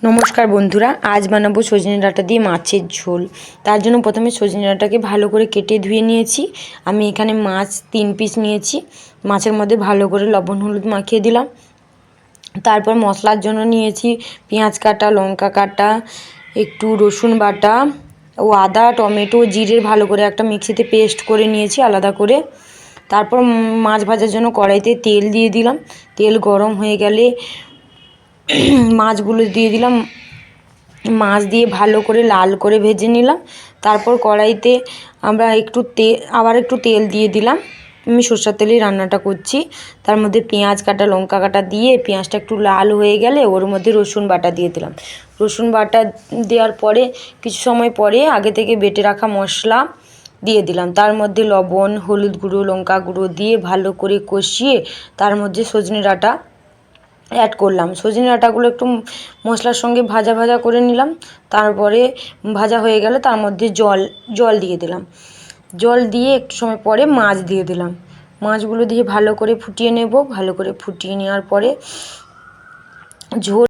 নমস্কার বন্ধুরা, আজ বানাবো সজনে ডাঁটা দিয়ে মাছের ঝোল। তার জন্য প্রথমে সজনে ডাঁটাকে ভালো করে কেটে ধুয়ে নিয়েছি। আমি এখানে মাছ 3 পিস নিয়েছি। মাছের মধ্যে ভালো করে লবণ হলুদ মাখিয়ে দিলাম। তারপর মশলার জন্য নিয়েছি পেঁয়াজ কাটা, লঙ্কা কাটা, একটু রসুন বাটা ও আদা, টমেটো, জিরে ভালো করে একটা মিক্সিতে পেস্ট করে নিয়েছি আলাদা করে। তারপর মাছ ভাজার জন্য কড়াইতে তেল দিয়ে দিলাম। তেল গরম হয়ে গেলে মাছগুলো দিয়ে দিলাম। মাছ দিয়ে ভালো করে লাল করে ভেজে নিলাম। তারপর কড়াইতে আমরা আবার একটু তেল দিয়ে দিলাম। আমি সরষের তেলেই রান্নাটা করছি। তার মধ্যে পেঁয়াজ কাটা, লঙ্কা কাটা দিয়ে পেঁয়াজটা একটু লাল হয়ে গেলে ওর মধ্যে রসুন বাটা দিয়ে দিলাম। রসুন বাটা দেওয়ার পরে কিছু সময় পরে আগে থেকে বেটে রাখা মশলা দিয়ে দিলাম। তার মধ্যে লবণ, হলুদ গুঁড়ো, লঙ্কা গুঁড়ো দিয়ে ভালো করে কষিয়ে তার মধ্যে সজনে ডাঁটা অ্যাড করলাম। সজনে ডাঁটাগুলো একটু মশলার সঙ্গে ভাজা ভাজা করে নিলাম। তারপরে ভাজা হয়ে গেলে তার মধ্যে জল দিয়ে দিলাম। জল দিয়ে একটু সময় পরে মাছ দিয়ে দিলাম। মাছগুলো দিয়ে ভালো করে ফুটিয়ে নেব। ভালো করে ফুটিয়ে নেওয়ার পরে ঝোল